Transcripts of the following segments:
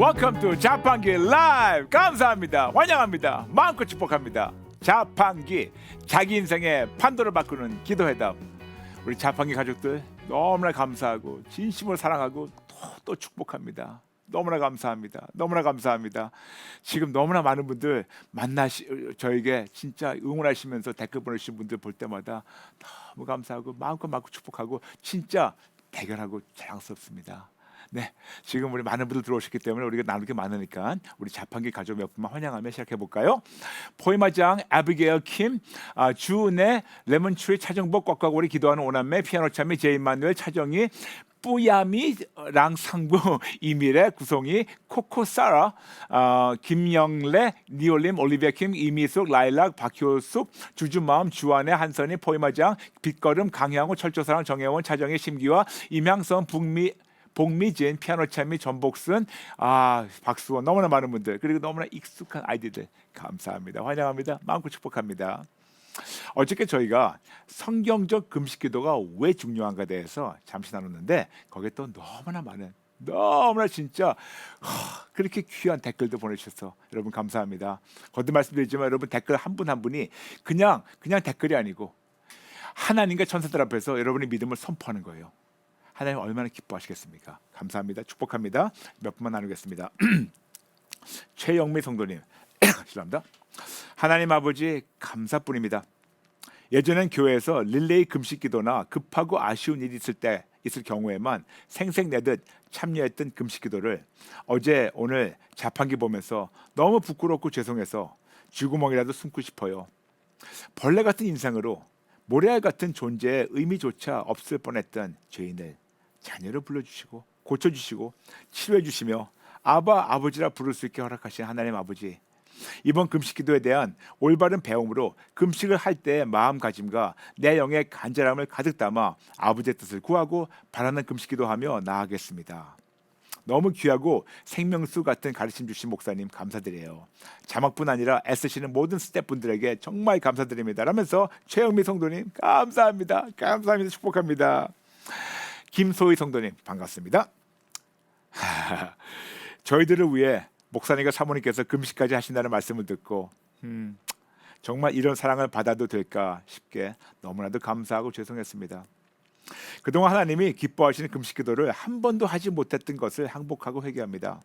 Welcome to 자판기 라이브. 감사합니다. 환영합니다. 마음껏 축복합니다. 자판기, 자기 인생의 판도를 바꾸는 기도회담. 우리 자판기 가족들 너무나 감사하고 진심으로 사랑하고 또 축복합니다. 너무나 감사합니다. 너무나 감사합니다. 지금 너무나 많은 분들 저에게 진짜 응원하시면서 댓글 보내주신 분들 볼 때마다 너무 감사하고 마음껏 축복하고 진짜 대견하고 자랑스럽습니다. 네, 지금 우리 많은 분들 들어오셨기 때문에 우리가 나눌 게 많으니까 우리 자판기 가족 몇 분만 환영하며 시작해 볼까요? 포이마장 아비게일 킴, 주은혜, 레몬트리, 차정복, 꽉꽉오리 기도하는 오남매, 피아노 참이, 제임마누엘, 차정이, 뿌야미, 랑상부, 이미래, 구송이, 코코사라, 김영래, 니올림, 올리비아 킴, 이미숙, 라일락, 박효숙, 주주마음, 주한혜, 한선이, 포이마장, 빛걸음, 강향호, 철조사랑, 정혜원, 차정희, 심기화, 임향선, 복미진, 피아노 참미, 전복순, 박수원, 너무나 많은 분들, 그리고 너무나 익숙한 아이디들 감사합니다. 환영합니다. 마음껏 축복합니다. 어저께 저희가 성경적 금식 기도가 왜 중요한가에 대해서 잠시 나눴는데 거기에 또 너무나 진짜 그렇게 귀한 댓글도 보내주셔서 여러분 감사합니다. 거듭 말씀드리지만 여러분 댓글 한 분 한 분이 그냥 댓글이 아니고 하나님과 천사들 앞에서 여러분의 믿음을 선포하는 거예요. 하나님 얼마나 기뻐하시겠습니까? 감사합니다. 축복합니다. 몇 분만 나누겠습니다. 최영미 성도님, 죄송합니다. 하나님 아버지 감사뿐입니다. 예전엔 교회에서 릴레이 금식 기도나 급하고 아쉬운 일이 있을 경우에만 생색내듯 참여했던 금식 기도를 어제 오늘 자판기 보면서 너무 부끄럽고 죄송해서 쥐구멍이라도 숨고 싶어요. 벌레 같은 인생으로 모래알 같은 존재의 의미조차 없을 뻔했던 죄인을 자녀로 불러주시고 고쳐주시고 치료해주시며 아버지라 부를 수 있게 허락하신 하나님 아버지, 이번 금식 기도에 대한 올바른 배움으로 금식을 할 때의 마음가짐과 내 영의 간절함을 가득 담아 아버지의 뜻을 구하고 바라는 금식 기도하며 나아가겠습니다. 너무 귀하고 생명수 같은 가르침 주신 목사님 감사드려요. 자막뿐 아니라 애쓰시는 모든 스태프분들에게 정말 감사드립니다. 라면서 최영미 성도님 감사합니다. 축복합니다. 김소희 성도님 반갑습니다. 저희들을 위해 목사님과 사모님께서 금식까지 하신다는 말씀을 듣고 정말 이런 사랑을 받아도 될까 싶게 너무나도 감사하고 죄송했습니다. 그동안 하나님이 기뻐하시는 금식 기도를 한 번도 하지 못했던 것을 항복하고 회개합니다.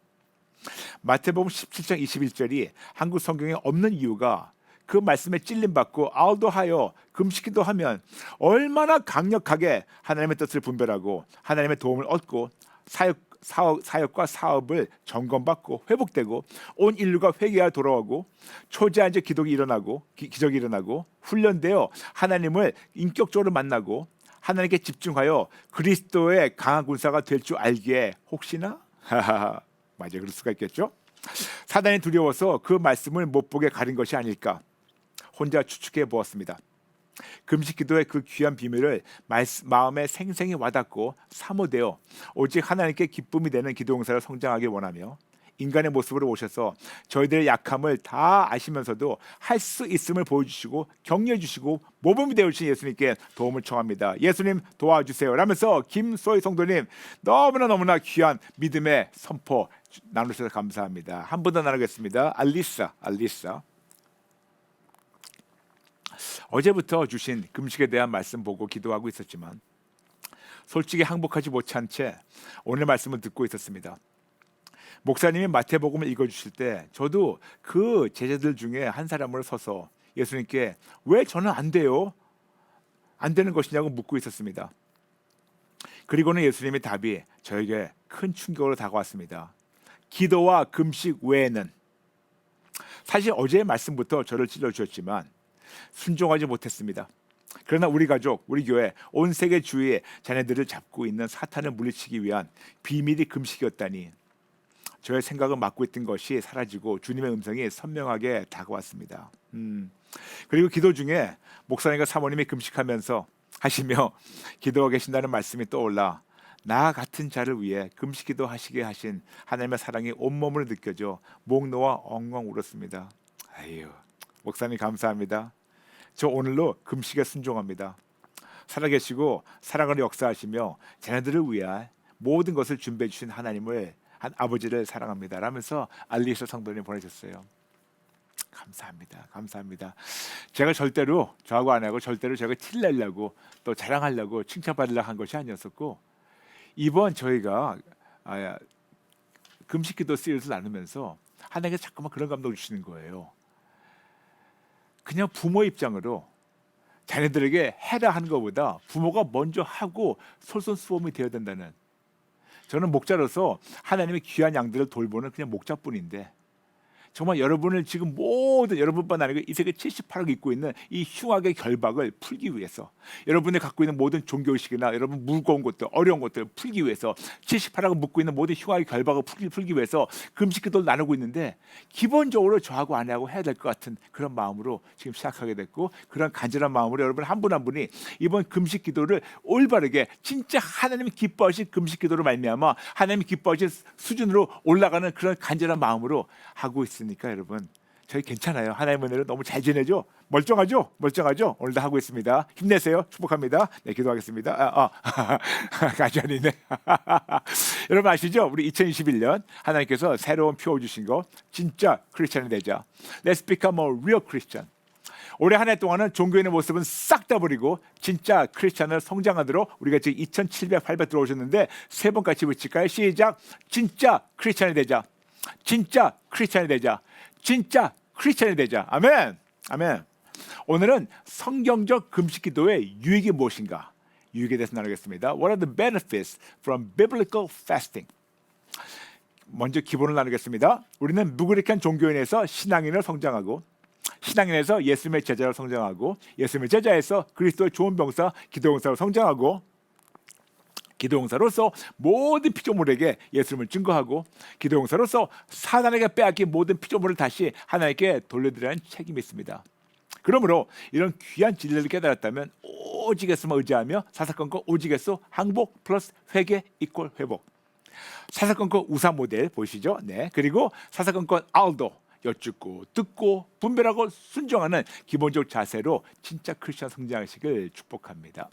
마태복음 17장 21절이 한국 성경에 없는 이유가 그 말씀에 찔림받고 아우도하여 금식기도 하면 얼마나 강력하게 하나님의 뜻을 분별하고 하나님의 도움을 얻고 사역과 사업을 점검받고 회복되고 온 인류가 회개하여 돌아오고 초자연적 기적이 일어나고 훈련되어 하나님을 인격적으로 만나고 하나님께 집중하여 그리스도의 강한 군사가 될 줄 알기에 혹시나 맞아요, 그럴 수가 있겠죠. 사단이 두려워서 그 말씀을 못 보게 가린 것이 아닐까 혼자 추측해 보았습니다. 금식 기도의 그 귀한 비밀을 마음에 생생히 와닿고 사모되어 오직 하나님께 기쁨이 되는 기도 용사로 성장하길 원하며 인간의 모습으로 오셔서 저희들의 약함을 다 아시면서도 할 수 있음을 보여주시고 격려해 주시고 모범이 되어주신 예수님께 도움을 청합니다. 예수님 도와주세요. 라면서 김소희 성도님 너무나 귀한 믿음의 선포 나누셔서 감사합니다. 한 번 더 나누겠습니다. 알리사. 어제부터 주신 금식에 대한 말씀 보고 기도하고 있었지만 솔직히 항복하지 못한 채 오늘 말씀을 듣고 있었습니다. 목사님이 마태복음을 읽어주실 때 저도 그 제자들 중에 한 사람으로 서서 예수님께 왜 저는 안 돼요? 안 되는 것이냐고 묻고 있었습니다. 그리고는 예수님의 답이 저에게 큰 충격으로 다가왔습니다. 기도와 금식 외에는. 사실 어제의 말씀부터 저를 찔러주셨지만 순종하지 못했습니다. 그러나 우리 가족, 우리 교회, 온 세계 주위에 자녀들을 잡고 있는 사탄을 물리치기 위한 비밀이 금식이었다니 저의 생각은 막고 있던 것이 사라지고 주님의 음성이 선명하게 다가왔습니다. 그리고 기도 중에 목사님과 사모님이 금식하면서 하시며 기도하고 계신다는 말씀이 떠올라 나 같은 자를 위해 금식기도 하시게 하신 하나님의 사랑이 온몸으로 느껴져 목 놓아 엉엉 울었습니다. 아유, 목사님 감사합니다. 저 오늘로 금식에 순종합니다. 살아계시고 사랑으로 역사하시며 자녀들을 위해 모든 것을 준비해 주신 하나님을 한 아버지를 사랑합니다 라면서 알리스 성도님 보내셨어요. 감사합니다. 감사합니다. 제가 절대로 저하고 아내하고 절대로 제가 티를 내려고 또 자랑하려고 칭찬받으려고 한 것이 아니었었고, 이번 저희가 금식기도 시리즈를 나누면서 하나님께서 자꾸만 그런 감동을 주시는 거예요. 그냥 부모 입장으로 자녀들에게 해라 하는 것보다 부모가 먼저 하고 솔선수범이 되어야 된다는, 저는 목자로서 하나님의 귀한 양들을 돌보는 그냥 목자뿐인데, 정말 여러분을 지금 모든 여러분뿐만 아니고 이 세계 78억 있고 있는 이 흉악의 결박을 풀기 위해서, 여러분이 갖고 있는 모든 종교의식이나 여러분 무거운 것들, 어려운 것들을 풀기 위해서, 78억을 묶고 있는 모든 흉악의 결박을 풀기 위해서 금식기도를 나누고 있는데, 기본적으로 저하고 아내하고 해야 될 것 같은 그런 마음으로 지금 시작하게 됐고, 그런 간절한 마음으로 여러분 한 분 한 분이 이번 금식기도를 올바르게 진짜 하나님이 기뻐하신 금식기도로 말미암아 하나님이 기뻐하신 수준으로 올라가는 그런 간절한 마음으로 하고 있습니다. 그러니까 여러분, 저희 괜찮아요. 하나님의 은혜로 너무 잘 지내죠? 멀쩡하죠? 멀쩡하죠? 오늘도 하고 있습니다. 힘내세요. 축복합니다. 네, 기도하겠습니다. 아주 아니네. 여러분 아시죠? 우리 2021년 하나님께서 새로운 표 주신 거, 진짜 크리스찬이 되자. Let's become a real Christian. 올해 한 해 동안은 종교인의 모습은 싹 다 버리고 진짜 크리스찬을 성장하도록, 우리가 지금 2700, 800 들어오셨는데 세 번 같이 외칠까요? 시작. 진짜 크리스찬이 되자. 진짜 크리스찬이 되자. 진짜 크리스찬이 되자. 아멘. 아멘. 오늘은 성경적 금식기도의 유익이 무엇인가? 유익에 대해서 나누겠습니다. What are the benefits from biblical fasting? 먼저 기본을 나누겠습니다. 우리는 무그리한 종교인에서 신앙인을 성장하고, 신앙인에서 예수님의 제자로 성장하고, 예수님의 제자에서 그리스도의 좋은 병사, 기도용사로 성장하고, 기도용사로서 모든 피조물에게 예수님을 증거하고, 기도용사로서 사단에게 빼앗긴 모든 피조물을 다시 하나님께 돌려드리는 책임이 있습니다. 그러므로 이런 귀한 진리를 깨달았다면 오직 예수만 의지하며 사사건건 오직 예수 항복 플러스 회개 이꼴 회복. 사사건건 우사 모델 보이시죠? 네. 그리고 사사건건 알도, 여쭙고 듣고 분별하고 순종하는 기본적 자세로 진짜 크리스천 성장하시길 축복합니다.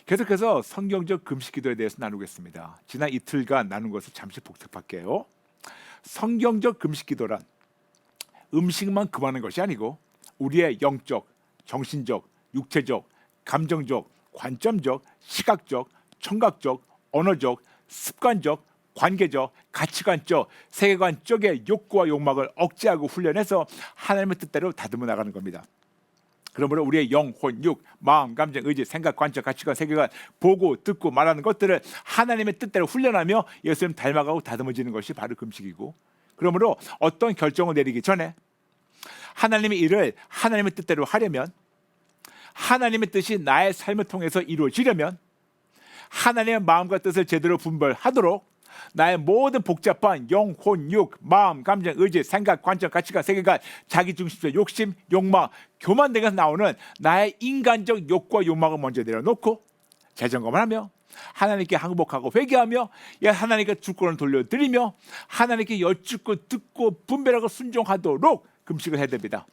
계속해서 성경적 금식기도에 대해서 나누겠습니다. 지난 이틀간 나눈 것을 잠시 복습할게요. 성경적 금식기도란 음식만 금하는 것이 아니고 우리의 영적, 정신적, 육체적, 감정적, 관점적, 시각적, 청각적, 언어적, 습관적, 관계적, 가치관적, 세계관적의 욕구와 욕망을 억제하고 훈련해서 하나님의 뜻대로 다듬어 나가는 겁니다. 그러므로 우리의 영, 혼, 육, 마음, 감정, 의지, 생각, 관점, 가치관, 세계관, 보고, 듣고, 말하는 것들을 하나님의 뜻대로 훈련하며 예수님 닮아가고 다듬어지는 것이 바로 금식이고, 그러므로 어떤 결정을 내리기 전에 하나님의 일을 하나님의 뜻대로 하려면, 하나님의 뜻이 나의 삶을 통해서 이루어지려면, 하나님의 마음과 뜻을 제대로 분별하도록 나의 모든 복잡한 영, 혼, 육, 마음, 감정, 의지, 생각, 관점, 가치관, 세계관, 자기중심적 욕심, 욕망, 교만등에서 나오는 나의 인간적 욕구와 욕망을 먼저 내려놓고 재점검을 하며 하나님께 항복하고 회개하며 하나님께 주권을 돌려드리며 하나님께 여쭙고 듣고 분별하고 순종하도록 금식을 해야 됩니다.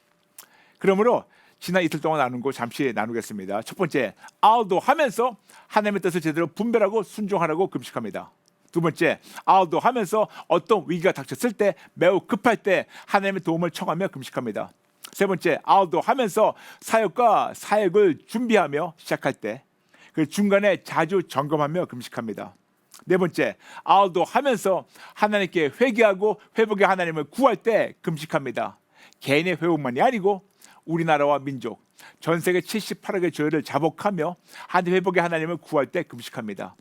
그러므로 지난 이틀 동안 나눈 거 잠시 나누겠습니다. 첫 번째, 아우도 하면서 하나님의 뜻을 제대로 분별하고 순종하라고 금식합니다. 두 번째, 아우도 하면서 어떤 위기가 닥쳤을 때, 매우 급할 때 하나님의 도움을 청하며 금식합니다. 세 번째, 아우도 하면서 사역과 사역을 준비하며 시작할 때, 그 중간에 자주 점검하며 금식합니다. 네 번째, 아우도 하면서 하나님께 회개하고 회복의 하나님을 구할 때 금식합니다. 개인의 회복만이 아니고 우리나라와 민족, 전 세계 78억의 죄를 자복하며 하나님 회복의 하나님을 구할 때 금식합니다.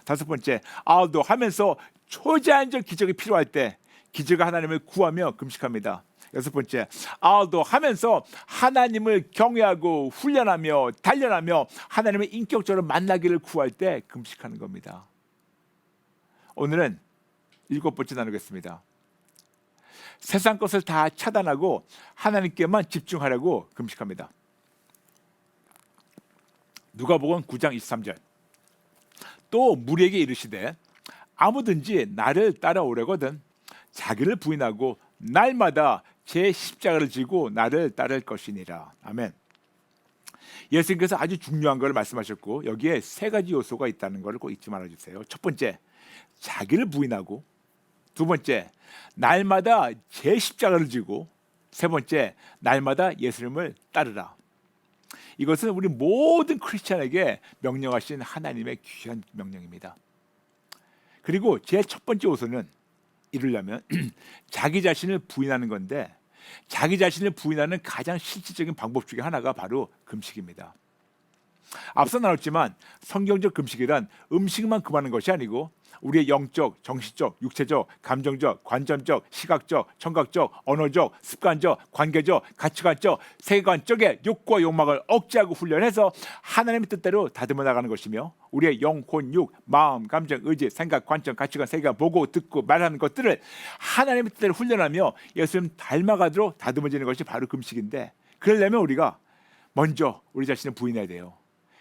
다섯 번째, 아우도 하면서 초자연적 기적이 필요할 때 기적의 하나님을 구하며 금식합니다. 여섯 번째, 아우도 하면서 하나님을 경외하고 훈련하며 단련하며 하나님의 인격적으로 만나기를 구할 때 금식하는 겁니다. 오늘은 일곱 번째 나누겠습니다. 세상 것을 다 차단하고 하나님께만 집중하려고 금식합니다. 누가복음 9장 23절. 또 무리에게 이르시되 아무든지 나를 따라오려거든 자기를 부인하고 날마다 제 십자가를 지고 나를 따를 것이니라. 아멘. 예수님께서 아주 중요한 걸 말씀하셨고 여기에 세 가지 요소가 있다는 걸 꼭 잊지 말아주세요. 첫 번째, 자기를 부인하고 두 번째, 날마다 제 십자가를 지고, 세 번째, 날마다 예수님을 따르라. 이것은 우리 모든 크리스찬에게 명령하신 하나님의 귀한 명령입니다. 그리고 제 첫 번째 요소는 이루려면 자기 자신을 부인하는 건데, 자기 자신을 부인하는 가장 실질적인 방법 중에 하나가 바로 금식입니다. 앞서 나눴지만 성경적 금식이란 음식만 금하는 것이 아니고 우리의 영적, 정신적, 육체적, 감정적, 관점적, 시각적, 청각적, 언어적, 습관적, 관계적, 가치관적, 세계관적의 욕구와 욕망을 억제하고 훈련해서 하나님의 뜻대로 다듬어 나가는 것이며 우리의 영, 혼, 육, 마음, 감정, 의지, 생각, 관점, 가치관, 세계관, 보고, 듣고, 말하는 것들을 하나님의 뜻대로 훈련하며 예수님 닮아가도록 다듬어지는 것이 바로 금식인데, 그러려면 우리가 먼저 우리 자신을 부인해야 돼요.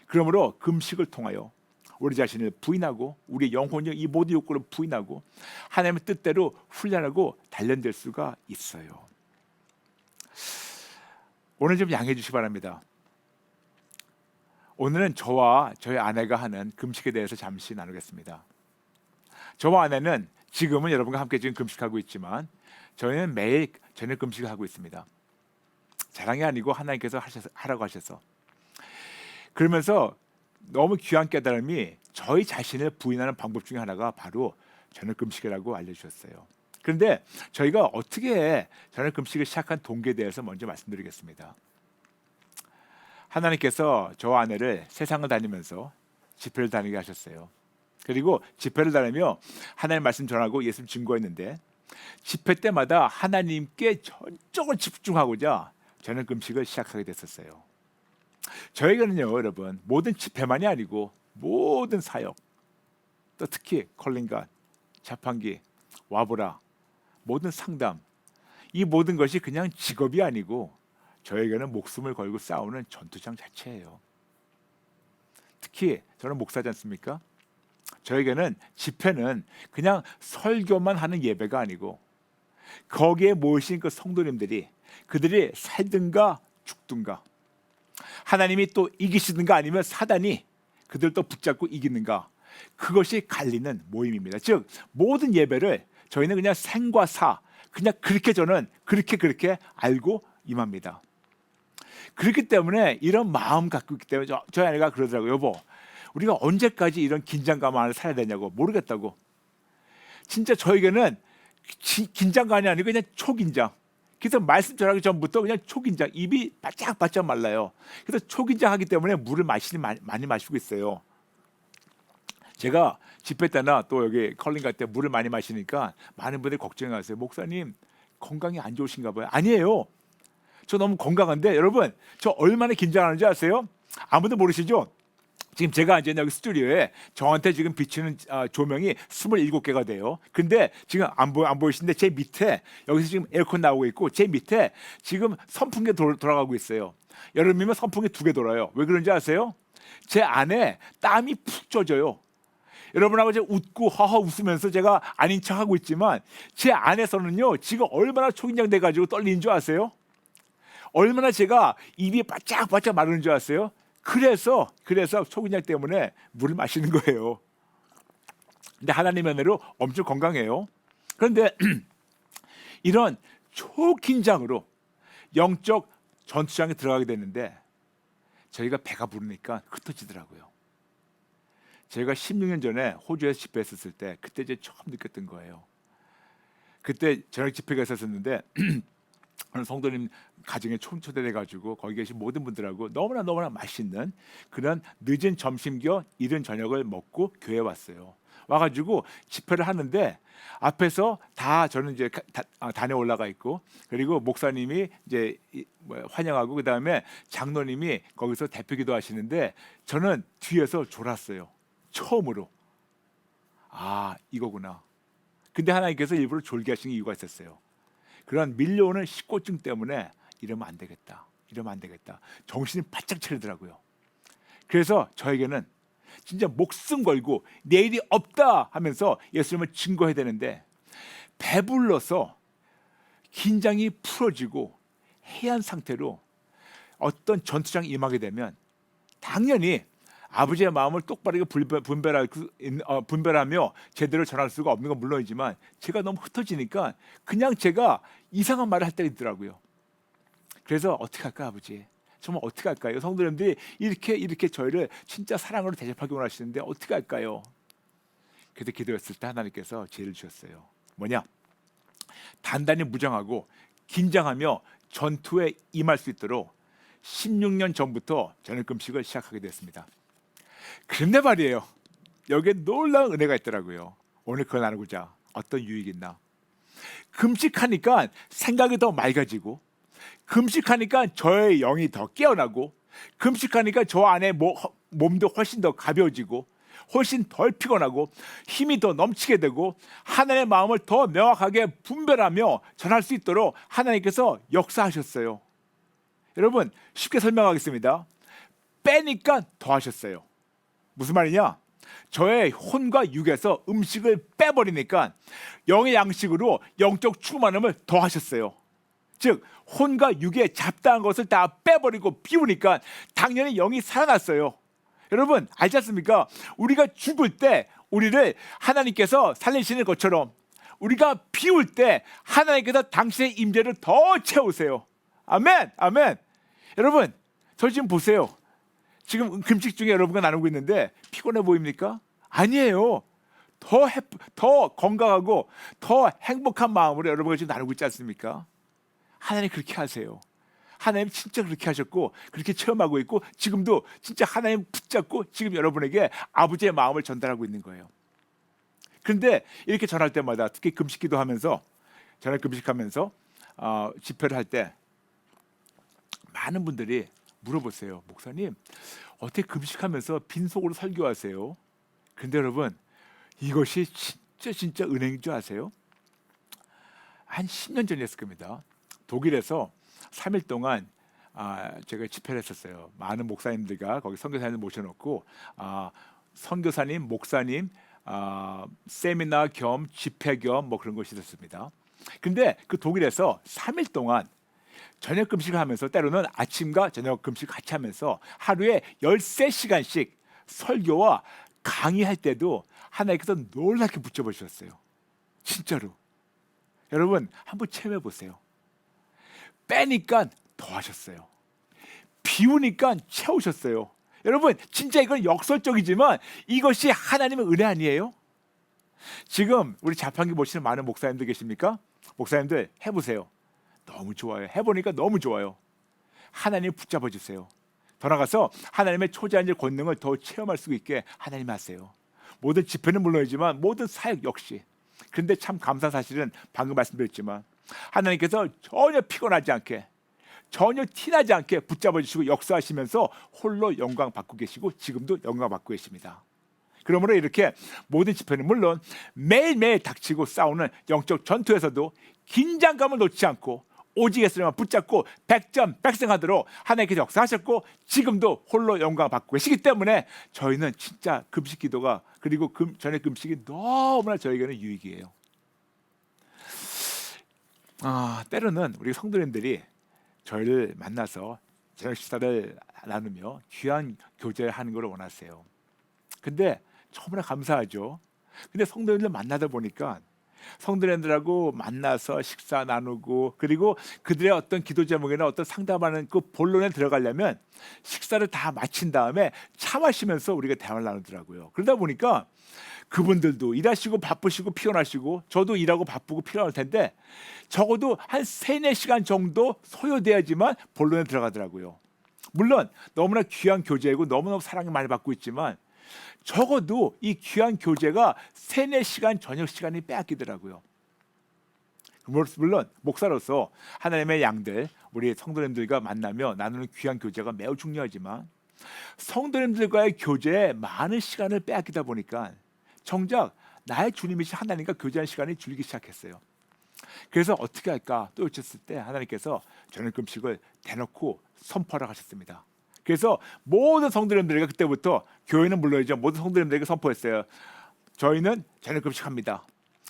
그러므로 금식을 통하여 우리 자신을 부인하고 우리의 영혼력 이 모든 욕구를 부인하고 하나님의 뜻대로 훈련하고 단련될 수가 있어요. 오늘 좀 양해해 주시기 바랍니다. 오늘은 저와 저희 아내가 하는 금식에 대해서 잠시 나누겠습니다. 저와 아내는 지금은 여러분과 함께 지금 금식하고 있지만 저희는 매일 저녁 금식을 하고 있습니다. 자랑이 아니고 하나님께서 하라고 하셔서. 그러면서 너무 귀한 깨달음이 저희 자신을 부인하는 방법 중에 하나가 바로 저녁 금식이라고 알려주셨어요. 그런데 저희가 어떻게 저녁 금식을 시작한 동기에 대해서 먼저 말씀드리겠습니다. 하나님께서 저와 아내를 세상을 다니면서 집회를 다니게 하셨어요. 그리고 집회를 다니며 하나님 말씀 전하고 예수님 증거했는데 집회 때마다 하나님께 전적으로 집중하고자 저녁 금식을 시작하게 됐었어요. 저에게는요, 여러분, 모든 집회만이 아니고 모든 사역, 또 특히 컬링갓, 자판기, 와보라, 모든 상담, 이 모든 것이 그냥 직업이 아니고 저에게는 목숨을 걸고 싸우는 전투장 자체예요. 특히 저는 목사지 않습니까? 저에게는 집회는 그냥 설교만 하는 예배가 아니고 거기에 모이신 그 성도님들이 그들이 살든가 죽든가, 하나님이 또 이기시든가 아니면 사단이 그들 또 붙잡고 이기는가, 그것이 갈리는 모임입니다. 즉 모든 예배를 저희는 그냥 생과 사, 그냥 그렇게 저는 그렇게 알고 임합니다. 그렇기 때문에 이런 마음 갖고 있기 때문에 저희 아내가 그러더라고요. 여보, 우리가 언제까지 이런 긴장감 안에 살아야 되냐고. 모르겠다고. 진짜 저에게는 긴장감이 아니고 그냥 초긴장. 그래서 말씀 전하기 전부터 그냥 초긴장, 입이 바짝바짝 말라요. 그래서 초긴장하기 때문에 물을 많이 마시고 있어요. 제가 집회 때나 또 여기 컬링 갈 때 물을 많이 마시니까 많은 분들이 걱정하세요. 목사님 건강이 안 좋으신가 봐요. 아니에요. 저 너무 건강한데 여러분, 저 얼마나 긴장하는지 아세요? 아무도 모르시죠? 지금 제가 이제 여기 스튜디오에 저한테 지금 비치는 조명이 27개가 돼요. 근데 지금 안 보이시는데 제 밑에 여기서 지금 에어컨 나오고 있고 제 밑에 지금 선풍기 돌아가고 있어요. 여름이면 선풍기 2개 돌아요. 왜 그런지 아세요? 제 안에 땀이 푹 젖어요. 여러분하고 제가 웃고 허허 웃으면서 제가 아닌 척하고 있지만 제 안에서는요 지금 얼마나 초긴장돼가지고 떨리는 줄 아세요? 얼마나 제가 입이 바짝바짝 마르는 줄 아세요? 그래서 초긴장 때문에 물을 마시는 거예요. 근데 하나님의 은혜로 엄청 건강해요. 그런데 이런 초긴장으로 영적 전투장에 들어가게 됐는데 저희가 배가 부르니까 흩어지더라고요. 제가 16년 전에 호주에서 집회했었을 때 그때 이제 처음 느꼈던 거예요. 그때 저녁 집회가 있었는데 어느 성도님 가정에 초대돼가지고 거기 계신 모든 분들하고 너무나 맛있는 그런 늦은 점심 겸 이른 저녁을 먹고 교회에 왔어요. 와가지고 집회를 하는데 앞에서 다 저는 이제 단에 올라가 있고 그리고 목사님이 이제 환영하고 그 다음에 장로님이 거기서 대표기도 하시는데 저는 뒤에서 졸았어요. 처음으로. 아, 이거구나. 근데 하나님께서 일부러 졸게 하신 이유가 있었어요. 그런 밀려오는 식곤증 때문에 이러면 안 되겠다. 정신이 바짝 차리더라고요. 그래서 저에게는 진짜 목숨 걸고 내일이 없다 하면서 예수님을 증거해야 되는데 배불러서 긴장이 풀어지고 해한 상태로 어떤 전투장에 임하게 되면 당연히 아버지의 마음을 똑바르게 분별하며 제대로 전할 수가 없는 건 물론이지만 제가 너무 흩어지니까 그냥 제가 이상한 말을 할 때가 있더라고요. 그래서 어떻게 할까 아버지? 정말 어떻게 할까요? 성도님들이 이렇게 저희를 진짜 사랑으로 대접하기 원하시는데 어떻게 할까요? 그때 기도했을 때 하나님께서 지혜를 주셨어요. 뭐냐? 단단히 무장하고 긴장하며 전투에 임할 수 있도록 16년 전부터 저녁 금식을 시작하게 됐습니다. 그런데 말이에요. 여기에 놀라운 은혜가 있더라고요. 오늘 그걸 나누고자. 어떤 유익이 있나? 금식하니까 생각이 더 맑아지고, 금식하니까 저의 영이 더 깨어나고, 금식하니까 저 안에 몸도 훨씬 더 가벼워지고, 훨씬 덜 피곤하고, 힘이 더 넘치게 되고, 하나님의 마음을 더 명확하게 분별하며 전할 수 있도록 하나님께서 역사하셨어요. 여러분 쉽게 설명하겠습니다. 빼니까 더하셨어요. 무슨 말이냐? 저의 혼과 육에서 음식을 빼버리니까 영의 양식으로 영적 충만함을 더하셨어요. 즉 혼과 육에 잡다한 것을 다 빼버리고 비우니까 당연히 영이 살아났어요. 여러분 알지 않습니까? 우리가 죽을 때 우리를 하나님께서 살리시는 것처럼 우리가 비울 때 하나님께서 당신의 임재를 더 채우세요. 아멘, 아멘. 여러분 저 지금 보세요. 지금 금식 중에 여러분과 나누고 있는데 피곤해 보입니까? 아니에요. 더 건강하고 더 행복한 마음으로 여러분과 지금 나누고 있지 않습니까? 하나님 그렇게 하세요. 하나님 진짜 그렇게 하셨고 그렇게 체험하고 있고 지금도 진짜 하나님 붙잡고 지금 여러분에게 아버지의 마음을 전달하고 있는 거예요. 그런데 이렇게 전할 때마다 특히 금식기도 하면서 저녁 금식하면서 집회를 할 때 많은 분들이 물어보세요. 목사님 어떻게 금식하면서 빈속으로 설교하세요? 근데 여러분 이것이 진짜 은혜인 줄 아세요? 한 10년 전이었을 겁니다. 독일에서 3일 동안 제가 집회를 했었어요. 많은 목사님들과 거기 선교사님들 모셔놓고 선교사님, 목사님 세미나 겸 집회 겸 뭐 그런 것이 있었습니다. 근데 그 독일에서 3일 동안 저녁 금식을 하면서 때로는 아침과 저녁 금식 같이 하면서 하루에 13시간씩 설교와 강의할 때도 하나님께서 놀랍게 붙잡으셨어요. 진짜로. 여러분 한번 체험해 보세요. 빼니까 더하셨어요. 비우니까 채우셨어요. 여러분 진짜 이건 역설적이지만 이것이 하나님의 은혜 아니에요? 지금 우리 자판기 보시는 많은 목사님들 계십니까? 목사님들 해보세요. 너무 좋아요. 해보니까 너무 좋아요. 하나님 붙잡아 주세요. 더 나가서 하나님의 초자연의 권능을 더 체험할 수 있게 하나님 하세요. 모든 집회는 물론이지만 모든 사역 역시. 그런데 참 감사한 사실은 방금 말씀드렸지만 하나님께서 전혀 피곤하지 않게 전혀 티나지 않게 붙잡아 주시고 역사하시면서 홀로 영광 받고 계시고 지금도 영광 받고 계십니다. 그러므로 이렇게 모든 집회는 물론 매일매일 닥치고 싸우는 영적 전투에서도 긴장감을 놓지 않고 오직 예수님만 붙잡고 100점 100승하도록 하나님께서 역사하셨고 지금도 홀로 영광 받고 계시기 때문에 저희는 진짜 금식 기도가 그리고 저녁 금식이 너무나 저에게는 유익이에요. 때로는 우리 성도님들이 저희를 만나서 저녁 식사를 나누며 귀한 교제를 하는 걸 원하세요. 근데 너무나 감사하죠. 근데 성도님들 만나다 보니까 성도님들하고 만나서 식사 나누고 그리고 그들의 어떤 기도 제목이나 어떤 상담하는 그 본론에 들어가려면 식사를 다 마친 다음에 차 마시면서 우리가 대화를 나누더라고요. 그러다 보니까 그분들도 일하시고 바쁘시고 피곤하시고 저도 일하고 바쁘고 피곤할 텐데 적어도 한 3-4시간 정도 소요돼야지만 본론에 들어가더라고요. 물론 너무나 귀한 교제이고 너무너무 사랑을 많이 받고 있지만 적어도 이 귀한 교제가 3-4시간 저녁 시간이 빼앗기더라고요. 물론 목사로서 하나님의 양들 우리 성도님들과 만나며 나누는 귀한 교제가 매우 중요하지만 성도님들과의 교제에 많은 시간을 빼앗기다 보니까 정작 나의 주님이신 하나님과 교제하는 시간이 줄기 시작했어요. 그래서 어떻게 할까 또 여쭸을 때 하나님께서 저녁 금식을 대놓고 선포하라고 하셨습니다. 그래서 모든 성도님들에게 그때부터 교회는 물론이죠. 모든 성도님들에게 선포했어요. 저희는 저녁 금식합니다.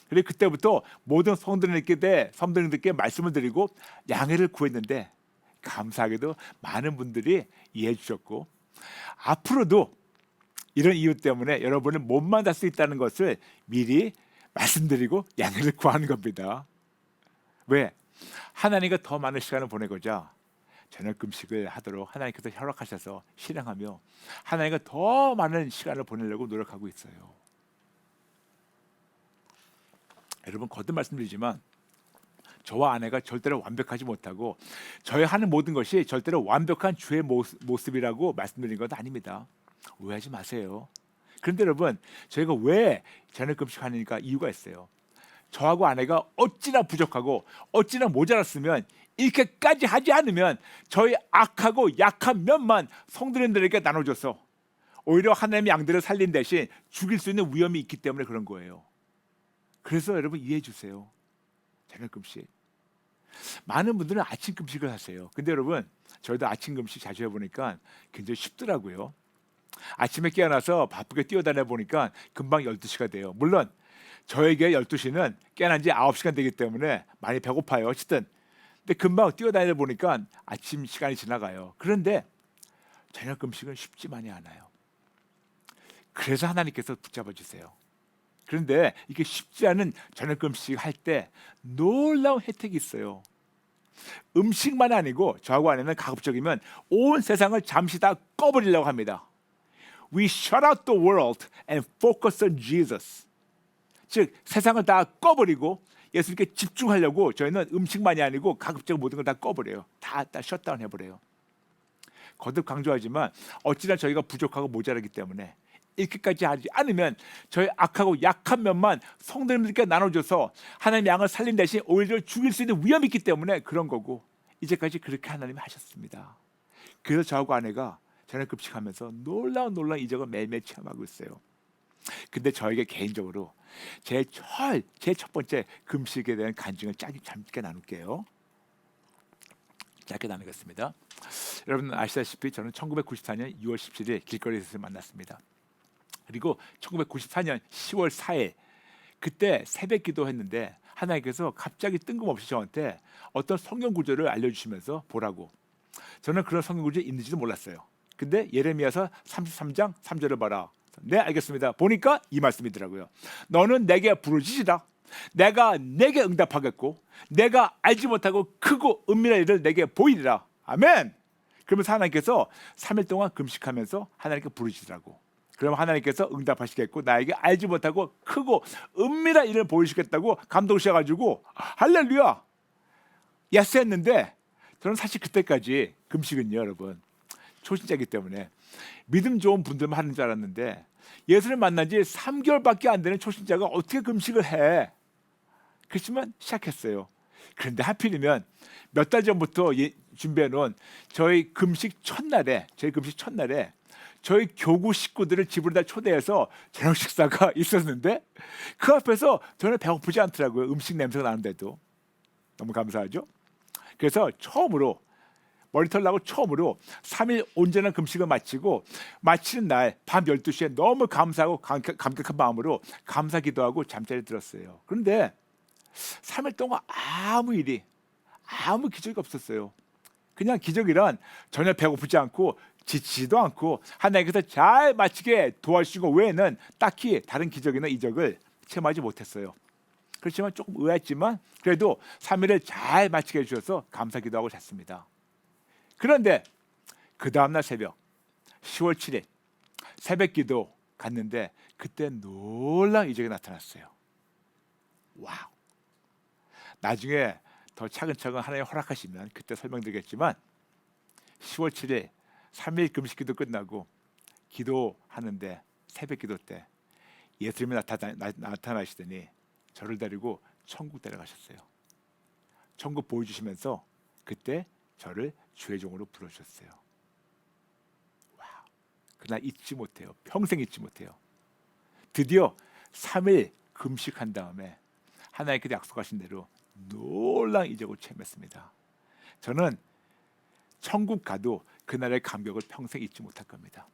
그리고 그때부터 모든 성도님들께 말씀을 드리고 양해를 구했는데 감사하게도 많은 분들이 이해해 주셨고 앞으로도 이런 이유 때문에 여러분을 못 만날 수 있다는 것을 미리 말씀드리고 양해를 구하는 겁니다. 왜? 하나님과 더 많은 시간을 보내고자 저녁 금식을 하도록 하나님께서 허락하셔서 실행하며 하나님과 더 많은 시간을 보내려고 노력하고 있어요. 여러분 거듭 말씀드리지만 저와 아내가 절대로 완벽하지 못하고 저희 하는 모든 것이 절대로 완벽한 주의 모습이라고 말씀드린 건 아닙니다. 오해하지 마세요. 그런데 여러분 저희가 왜 저녁 금식하니까 이유가 있어요. 저하고 아내가 어찌나 부족하고 어찌나 모자랐으면 이렇게까지 하지 않으면 저희 악하고 약한 면만 성도님들에게 나눠줘서 오히려 하나님의 양들을 살린 대신 죽일 수 있는 위험이 있기 때문에 그런 거예요. 그래서 여러분 이해해 주세요. 저녁 금식. 많은 분들은 아침 금식을 하세요. 근데 여러분 저희도 아침 금식 자주 해보니까 굉장히 쉽더라고요. 아침에 깨어나서 바쁘게 뛰어다녀 보니까 금방 12시가 돼요. 물론 저에게 12시는 깨어난 지 9시간 되기 때문에 많이 배고파요. 어쨌든 근데 금방 뛰어다녀 보니까 아침 시간이 지나가요. 그런데 저녁 금식은 쉽지만이 않아요. 그래서 하나님께서 붙잡아 주세요. 그런데 이게 쉽지 않은 저녁 금식 할 때 놀라운 혜택이 있어요. 음식만 아니고 저하고 아내는 가급적이면 온 세상을 잠시 다 꺼버리려고 합니다. We shut out the world and focus on Jesus. 즉 세상을 다 꺼버리고 예수님께 집중하려고 저희는 음식만이 아니고 가급적 모든 걸 다 꺼버려요. 다 셧다운 해버려요. 거듭 강조하지만 어찌나 저희가 부족하고 모자라기 때문에 이렇게까지 하지 않으면 저희 악하고 약한 면만 성도님들께 나눠줘서 하나님의 양을 살린 대신 오히려 죽일 수 있는 위험이 있기 때문에 그런 거고 이제까지 그렇게 하나님이 하셨습니다. 그래서 저하고 아내가 저녁 금식하면서 놀라운 이적을 매일매일 체험하고 있어요. 근데 저에게 개인적으로 제 첫 번째 금식에 대한 간증을 짧게 나눌게요. 짧게 나누겠습니다. 여러분 아시다시피 저는 1994년 6월 17일 길거리에서 만났습니다. 그리고 1994년 10월 4일 그때 새벽 기도했는데 하나님께서 갑자기 뜬금없이 저한테 어떤 성경 구절을 알려주시면서 보라고. 저는 그런 성경 구절이 있는지도 몰랐어요. 근데 예레미야서 33장 3절을 봐라. 네 알겠습니다. 보니까 이 말씀이더라고요. 너는 내게 부르짖으라. 내가 내게 응답하겠고 내가 알지 못하고 크고 은밀한 일을 내게 보이리라. 아멘. 그러면서 하나님께서 3일 동안 금식하면서 하나님께 부르짖으라고. 그럼 하나님께서 응답하시겠고 나에게 알지 못하고 크고 은밀한 일을 보이시겠다고 감동하셔가지고 할렐루야 예스 했는데 저는 사실 그때까지 금식은요 여러분 초신자이기 때문에 믿음 좋은 분들만 하는 줄 알았는데 예수를 만난 지 3개월밖에 안 되는 초신자가 어떻게 금식을 해. 그렇지만 시작했어요. 그런데 하필이면 몇 달 전부터 준비해 놓은 저희 금식 첫날에 저희 교구 식구들을 집으로 다 초대해서 저녁 식사가 있었는데 그 앞에서 저는 배고프지 않더라고요. 음식 냄새가 나는데도. 너무 감사하죠. 그래서 처음으로 머리털 나고 처음으로 3일 온전한 금식을 마치고 마치는 날 밤 12시에 너무 감사하고 감격한 마음으로 감사 기도하고 잠자리에 들었어요. 그런데 3일 동안 아무 기적이 없었어요. 그냥 기적이란 전혀 배고프지 않고 지치지도 않고 하나님께서 잘 마치게 도와주신 것 외에는 딱히 다른 기적이나 이적을 체험하지 못했어요. 그렇지만 조금 의아했지만 그래도 3일을 잘 마치게 해주셔서 감사 기도하고 잤습니다. 그런데 그 다음날 새벽 10월 7일 새벽 기도 갔는데 그때 놀라운 이적이 나타났어요. 와우. 나중에 더 차근차근 하나님 허락하시면 그때 설명드리겠지만 10월 7일 3일 금식 기도 끝나고 기도하는데 새벽 기도 때 예수님이 나타나시더니 저를 데리고 천국 데려가셨어요. 천국 보여주시면서 그때 저를 주의 종으로 부르셨어요. 와우. 그날 잊지 못해요. 평생 잊지 못해요. 드디어 3일 금식한 다음에 하나님께서 약속하신 대로 놀라운 이적을 체험했습니다. 저는 천국 가도 그날의 감격을 평생 잊지 못할 겁니다.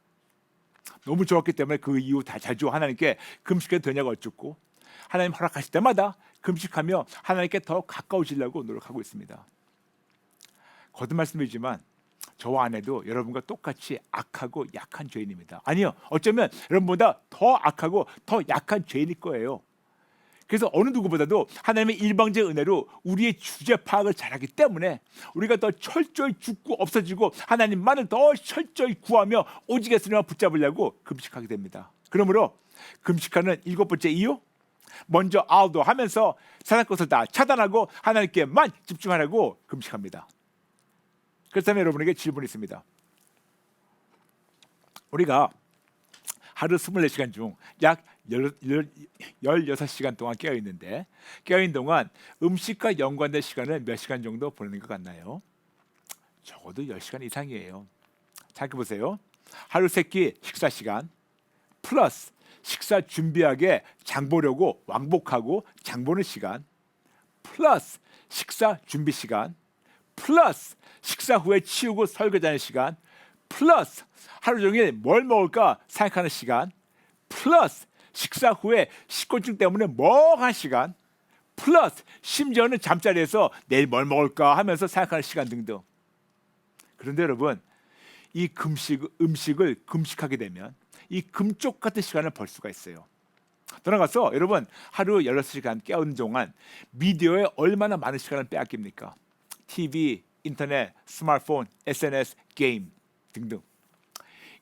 너무 좋았기 때문에 그 이후 다 자주 하나님께 금식해도 되냐고 여쭙고 하나님 허락하실 때마다 금식하며 하나님께 더 가까워지려고 노력하고 있습니다. 거듭 말씀드리지만 저와 아내도 여러분과 똑같이 악하고 약한 죄인입니다. 아니요, 어쩌면 여러분보다 더 악하고 더 약한 죄인일 거예요. 그래서 어느 누구보다도 하나님의 일방적 은혜로 우리의 주제 파악을 잘하기 때문에 우리가 더 철저히 죽고 없어지고 하나님만을 더 철저히 구하며 오직 예수님만 붙잡으려고 금식하게 됩니다. 그러므로 금식하는 7번째 이유, 먼저 아웃도 하면서 세상 것을 다 차단하고 하나님께만 집중하라고 금식합니다. 그렇다면 여러분에게 질문이 있습니다. 우리가 하루 24시간 중 약 16시간 동안 깨어있는데, 깨어있는 동안 음식과 연관된 시간을 몇 시간 정도 보내는 것 같나요? 적어도 10시간 이상이에요. 생각해보세요. 하루 3끼 식사 시간 플러스 식사 준비하게 장 보려고 왕복하고 장 보는 시간 플러스 식사 준비 시간 플러스 식사 후에 치우고 설거지하는 시간 플러스 하루 종일 뭘 먹을까 생각하는 시간 플러스 식사 후에 식곤증 때문에 멍한 시간 플러스 심지어는 잠자리에서 내일 뭘 먹을까 하면서 생각하는 시간 등등. 그런데 여러분, 이 음식을 금식하게 되면 이 금쪽 같은 시간을 벌 수가 있어요. 돌아가서 여러분, 하루 16시간 깨어있는 동안 미디어에 얼마나 많은 시간을 빼앗깁니까? TV, 인터넷, 스마트폰, SNS, 게임 등등.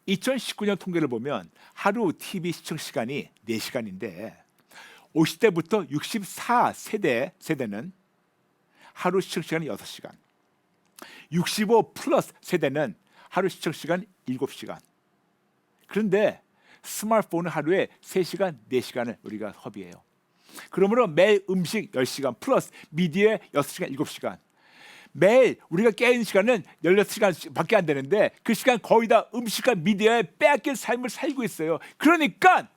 2019년 통계를 보면 하루 TV 시청 시간이 4시간인데 50대부터 64세대는 하루 시청 시간이 6시간, 65 플러스 세대는 하루 시청 시간 7시간. 그런데 스마트폰은 하루에 3시간, 4시간을 우리가 허비해요. 그러므로 매일 음식 10시간 플러스 미디어에 6시간, 7시간. 매일 우리가 깨있는 시간은 16시간밖에 안 되는데 그 시간 거의 다 음식과 미디어에 빼앗긴 삶을 살고 있어요. 그러니까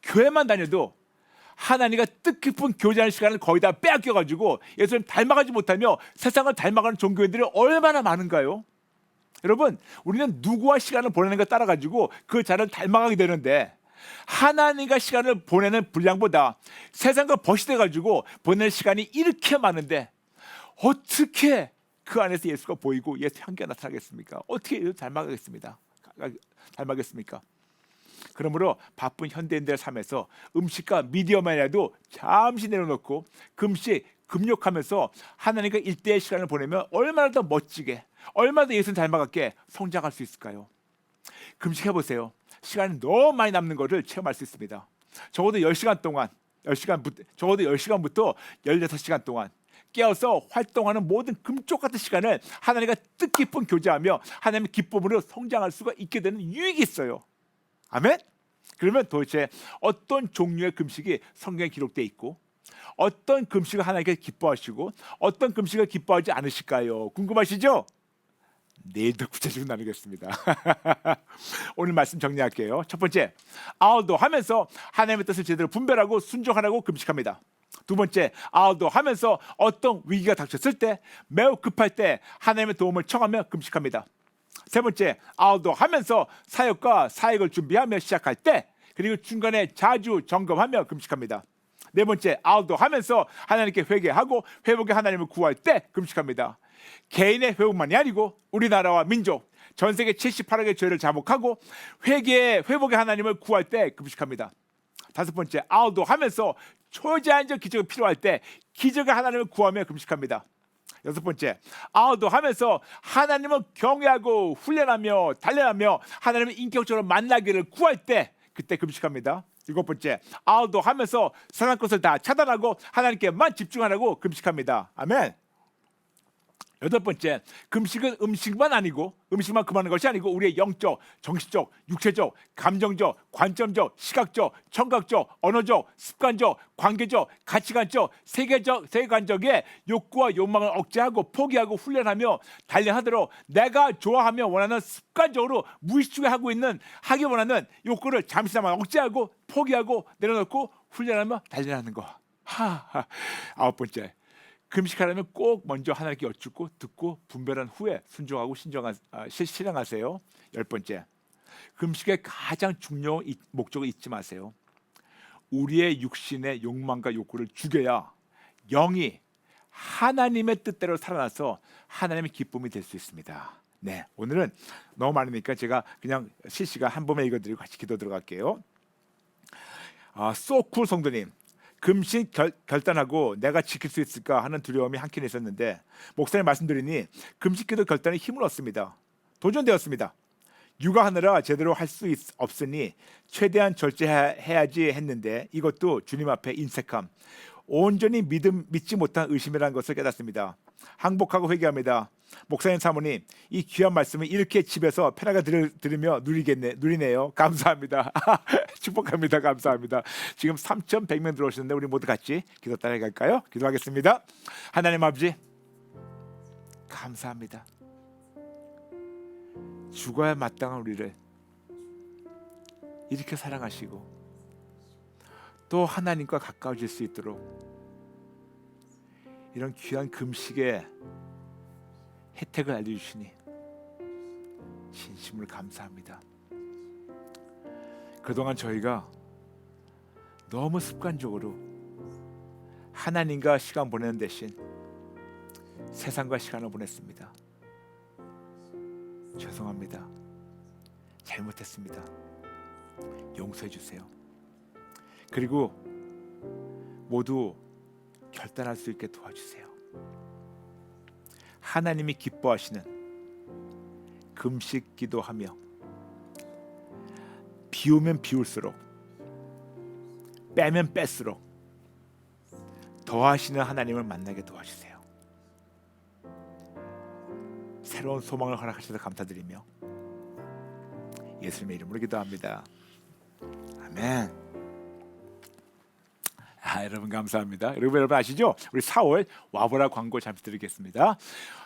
교회만 다녀도 하나님과 뜻깊은 교제하는 시간을 거의 다 빼앗겨가지고 예수님 닮아가지 못하며 세상을 닮아가는 종교인들이 얼마나 많은가요? 여러분, 우리는 누구와 시간을 보내는 것 따라가지고 그 자를 닮아가게 되는데 하나님과 시간을 보내는 분량보다 세상과 벗이돼가지고 보내는 시간이 이렇게 많은데 어떻게 그 안에서 예수가 보이고 예수 향기가 나타나겠습니까? 어떻게 닮아가겠습니까? 그러므로 바쁜 현대인들의 삶에서 음식과 미디어만이라도 잠시 내려놓고 금욕하면서 하나님과 일대의 시간을 보내면 얼마나 더 멋지게, 얼마나 더 예수님 닮아가게 성장할 수 있을까요? 금식해보세요. 시간이 너무 많이 남는 것을 체험할 수 있습니다. 적어도 10시간부터 16시간 동안 깨어서 활동하는 모든 금쪽 같은 시간을 하나님과 뜻깊은 교제하며 하나님의 기쁨으로 성장할 수가 있게 되는 유익이 있어요. 아멘? 그러면 도대체 어떤 종류의 금식이 성경에 기록되어 있고 어떤 금식을 하나님께 기뻐하시고 어떤 금식을 기뻐하지 않으실까요? 궁금하시죠? 내일도 구체적으로 나누겠습니다. 오늘 말씀 정리할게요. 첫 번째, 아웃도 하면서 하나님의 뜻을 제대로 분별하고 순종하라고 금식합니다. 두 번째, 아웃도 하면서 어떤 위기가 닥쳤을 때, 매우 급할 때 하나님의 도움을 청하며 금식합니다. 세 번째, 아웃도 하면서 사역과 사역을 준비하며 시작할 때, 그리고 중간에 자주 점검하며 금식합니다. 네 번째, 아웃도 하면서 하나님께 회개하고 회복의 하나님을 구할 때 금식합니다. 개인의 회복만이 아니고 우리나라와 민족, 전 세계 78억의 죄를 자복하고 회복의 하나님을 구할 때 금식합니다. 다섯 번째, 아웃도 하면서 초자연적 기적이 필요할 때 기적의 하나님을 구하며 금식합니다. 여섯 번째, 아웃도 하면서 하나님을 경외하고 훈련하며 단련하며 하나님을 인격적으로 만나기를 구할 때 그때 금식합니다. 일곱 번째, 아웃도 하면서 세상 것을 다 차단하고 하나님께만 집중하라고 금식합니다. 아멘. 여덟 번째, 금식은 음식만 아니고 음식만 그만하는 것이 아니고 우리의 영적, 정신적, 육체적, 감정적, 관점적, 시각적, 청각적, 언어적, 습관적, 관계적, 가치관적, 세계관적의 욕구와 욕망을 억제하고 포기하고 훈련하며 단련하도록 내가 좋아하며 원하는 습관적으로 무의식적으로 하기 원하는 욕구를 잠시나마 억제하고 포기하고 내려놓고 훈련하며 단련하는 거. 아홉 번째, 금식하려면 꼭 먼저 하나님께 여쭙고 듣고 분별한 후에 순종하고 실행하세요. 열 번째, 금식의 가장 중요한 목적을 잊지 마세요. 우리의 육신의 욕망과 욕구를 죽여야 영이 하나님의 뜻대로 살아나서 하나님의 기쁨이 될 수 있습니다. 네, 오늘은 너무 많으니까 제가 그냥 실시간 한 번에 읽어드리고 같이 기도 들어갈게요. 소쿨 성도님, 금식 결단하고 내가 지킬 수 있을까 하는 두려움이 한켠에 있었는데 목사님 말씀드리니 금식기도 결단에 힘을 얻습니다. 도전되었습니다. 육아하느라 제대로 할 수 없으니 최대한 절제해야지 했는데 이것도 주님 앞에 인색함, 온전히 믿지 못한 의심이라는 것을 깨닫습니다. 항복하고 회개합니다. 목사님 사모님, 이 귀한 말씀을 이렇게 집에서 편하게 들으며 누리네요. 감사합니다. 축복합니다. 감사합니다. 지금 3,100명 들어오셨는데 우리 모두 같이 기도 따라갈까요? 기도하겠습니다. 하나님 아버지, 감사합니다. 죽어야 마땅한 우리를 이렇게 사랑하시고 또 하나님과 가까워질 수 있도록 이런 귀한 금식의 혜택을 알려주시니 진심으로 감사합니다. 그동안 저희가 너무 습관적으로 하나님과 시간 보내는 대신 세상과 시간을 보냈습니다. 죄송합니다. 잘못했습니다. 용서해 주세요. 그리고 모두 결단할 수 있게 도와주세요. 하나님이 기뻐하시는 금식 기도하며 비우면 비울수록 빼면 뺄수록 더하시는 하나님을 만나게 도와주세요. 새로운 소망을 허락하셔서 감사드리며 예수님의 이름으로 기도합니다. 아멘. 여러분 감사합니다. 여러분 아시죠? 우리 4월 와보라 광고 잠시 드리겠습니다.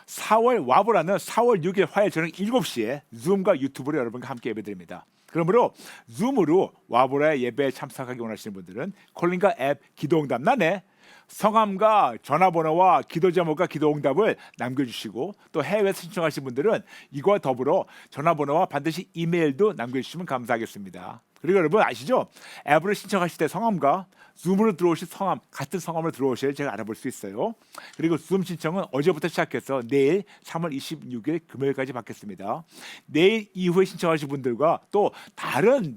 4월 와보라는 4월 6일 화요일 저녁 7시에 줌과 유튜브로 여러분과 함께 예배드립니다. 그러므로 줌으로 와보라 예배에 참석하기 원하시는 분들은 콜링과 앱 기도응답란에 성함과 전화번호와 기도 제목과 기도응답을 남겨주시고 또 해외에서 신청하신 분들은 이거와 더불어 전화번호와 반드시 이메일도 남겨주시면 감사하겠습니다. 그리고 여러분 아시죠? 앱으로 신청하실 때 성함과 줌으로 들어오실 성함 같은 성함으로 들어오셔야 제가 알아볼 수 있어요. 그리고 줌 신청은 어제부터 시작해서 내일 3월 26일 금요일까지 받겠습니다. 내일 이후에 신청하신 분들과 또 다른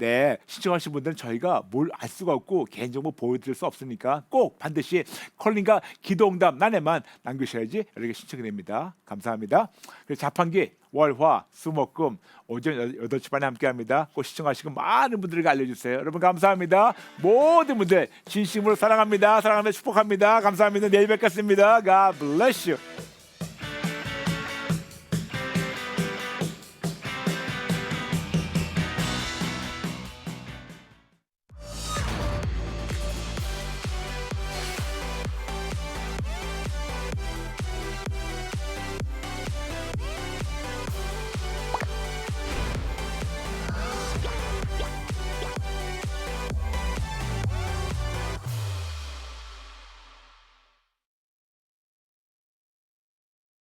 신청하신 분들은 저희가 뭘 알 수가 없고 개인정보 보여드릴 수 없으니까 꼭 반드시 컬링과 기도응답 난에만 남겨주셔야지 여러분께 신청이 됩니다. 감사합니다. 그리고 자판기 월화 수목금 오전 8시 반에 함께합니다. 꼭 시청하시고 많은 분들에게 알려주세요. 여러분 감사합니다. 모든 분들 진심으로 사랑합니다. 사랑합니다. 축복합니다. 감사합니다. 내일 뵙겠습니다. God bless you.